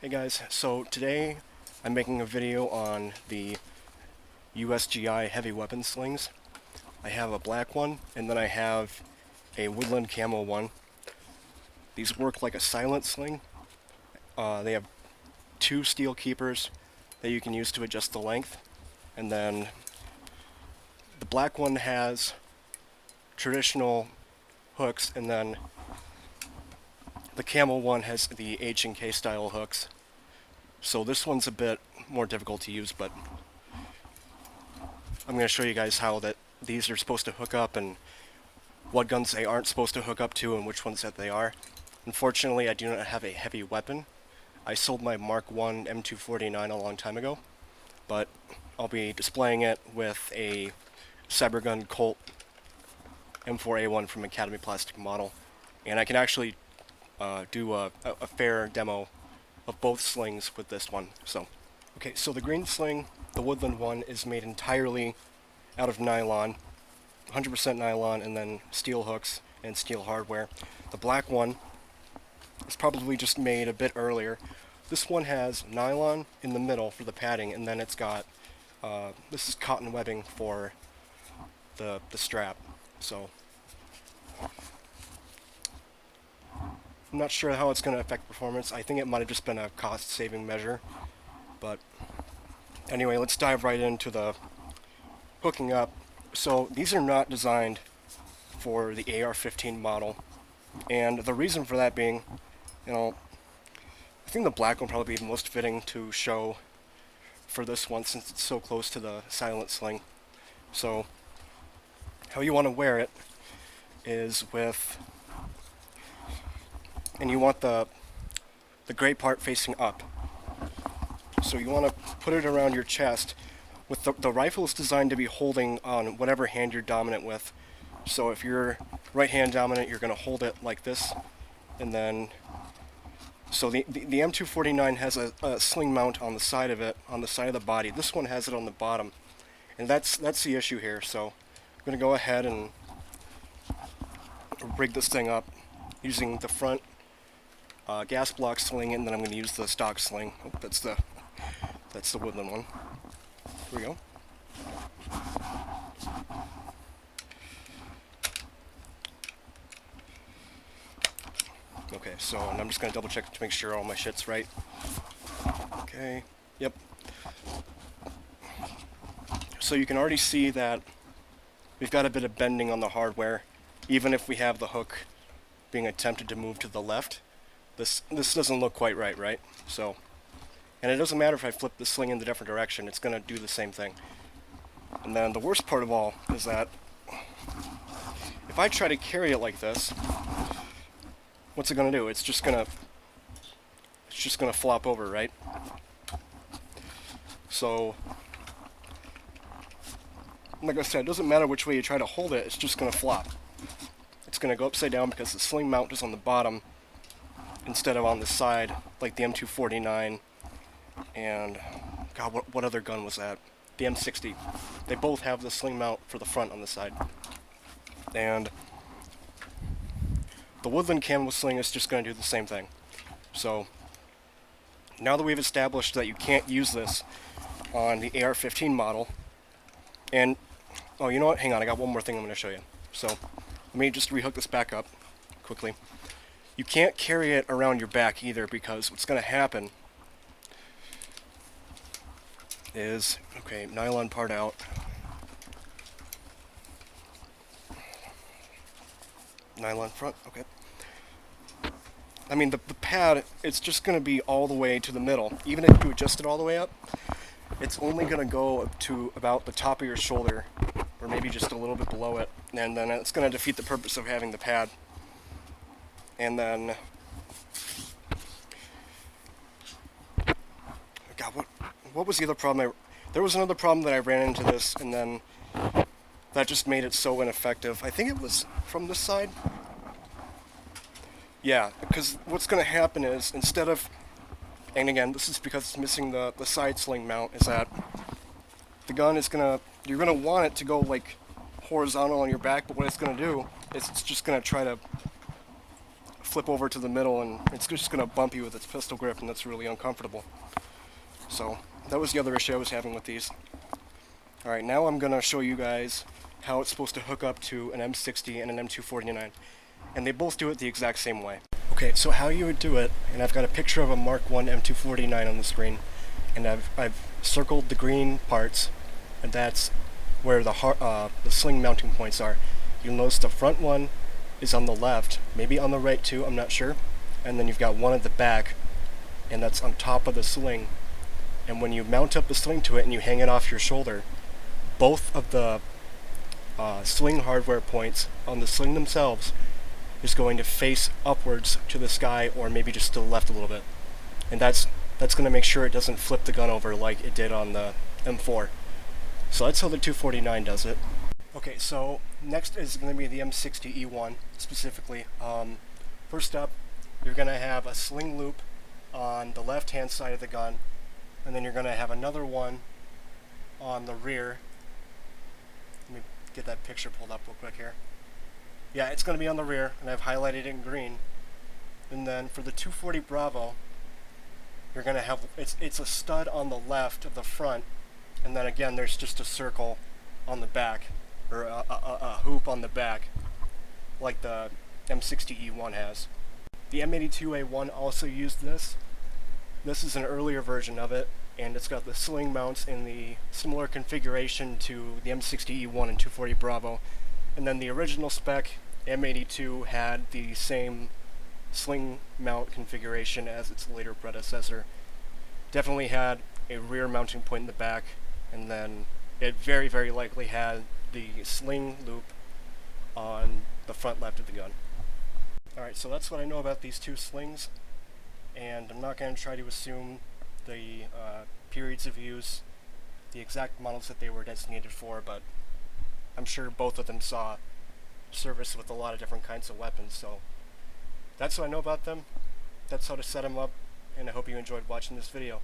Hey guys, so today I'm making a video on the USGI heavy weapon slings. I have a black one, and then I have a Woodland camo one. These work like a silent sling. They have two steel keepers that you can use to adjust the length, and then the black one has traditional hooks, and then the camo one has the H&K style hooks. So this one's a bit more difficult to use, but I'm going to show you guys how these are supposed to hook up and what guns they aren't supposed to hook up to and which ones that they are. Unfortunately, I do not have a heavy weapon. I sold my Mark I M249 a long time ago, but I'll be displaying it with a Cybergun Colt M4A1 from Academy Plastic Model, and I can actually do a fair demo of both slings with this one. Okay, so the green sling, the Woodland one, is made entirely out of nylon, 100% nylon, and then steel hooks and steel hardware. The black one is probably just made a bit earlier. This one has nylon in the middle for the padding, and then it's got, this is cotton webbing for the strap. So I'm not sure how it's going to affect performance. I think it might have just been a cost-saving measure. But anyway, let's dive right into the hooking up. So these are not designed for the AR-15 model. And the reason for that being, I think the black one probably be most fitting to show for this one since it's so close to the silent sling. So how you want to wear it is with... and you want the gray part facing up. So you want to put it around your chest. With the rifle is designed to be holding on whatever hand you're dominant with. So if you're right hand dominant, you're going to hold it like this, and then so the M249 has a sling mount on the side of it, on the side of the body. This one has it on the bottom, and that's the issue here. So I'm going to go ahead and rig this thing up using the front gas block sling, and then I'm going to use the stock sling. Oh, that's the Woodland one. Here we go. Okay, so and I'm just going to double check to make sure all my shit's right. Okay, yep. So you can already see that we've got a bit of bending on the hardware, even if we have the hook being attempted to move to the left. This doesn't look quite right? So, and it doesn't matter if I flip the sling in the different direction, it's going to do the same thing. And then the worst part of all is that if I try to carry it like this, what's it going to do? It's just going to flop over, right? So, like I said, it doesn't matter which way you try to hold it, it's just going to flop. It's going to go upside down because the sling mount is on the bottom instead of on the side, like the M249 and, God, what other gun was that? The M60. They both have the sling mount for the front on the side. And the Woodland camo sling is just going to do the same thing. So, now that we've established that you can't use this on the AR-15 model, and, oh, you know what? Hang on, I got one more thing I'm going to show you. So, let me just rehook this back up quickly. You can't carry it around your back either, because what's going to happen is, okay, nylon part out. Nylon front, okay. I mean, the pad, it's just going to be all the way to the middle. Even if you adjust it all the way up, it's only going to go up to about the top of your shoulder, or maybe just a little bit below it, and then it's going to defeat the purpose of having the pad. And then, God, what was the other problem? There was another problem that I ran into this, and then that just made it so ineffective. I think it was from this side. Yeah, because what's going to happen is, instead of, and again, this is because it's missing the side sling mount, is that the gun is you're going to want it to go like horizontal on your back, but what it's going to do is it's just going to try to flip over to the middle and it's just going to bump you with its pistol grip, and that's really uncomfortable. So that was the other issue I was having with these. Alright, now I'm going to show you guys how it's supposed to hook up to an M60 and an M249, and they both do it the exact same way. Okay, so how you would do it, and I've got a picture of a Mark 1 M249 on the screen, and I've circled the green parts, and that's where the sling mounting points are. You'll notice the front one is on the left, maybe on the right too, I'm not sure, and then you've got one at the back, and that's on top of the sling. And when you mount up the sling to it and you hang it off your shoulder, both of the sling hardware points on the sling themselves is going to face upwards to the sky, or maybe just to the left a little bit. And that's going to make sure it doesn't flip the gun over like it did on the M4. So that's how the 249 does it. Okay, so next is going to be the M60E1 specifically. First up, you're going to have a sling loop on the left-hand side of the gun, and then you're going to have another one on the rear. Let me get that picture pulled up real quick here. Yeah, it's going to be on the rear, and I've highlighted it in green. And then for the 240 Bravo, you're going to have, it's a stud on the left of the front, and then again there's just a circle on the back, or a hoop on the back, like the M60E1 has. The M82A1 also used this. This is an earlier version of it, and it's got the sling mounts in the similar configuration to the M60E1 and 240 Bravo. And then the original spec, M82, had the same sling mount configuration as its later predecessor. Definitely had a rear mounting point in the back, and then it very, very likely had the sling loop on the front left of the gun. Alright, so that's what I know about these two slings, and I'm not going to try to assume the periods of use, the exact models that they were designated for, but I'm sure both of them saw service with a lot of different kinds of weapons, so that's what I know about them. That's how to set them up, and I hope you enjoyed watching this video.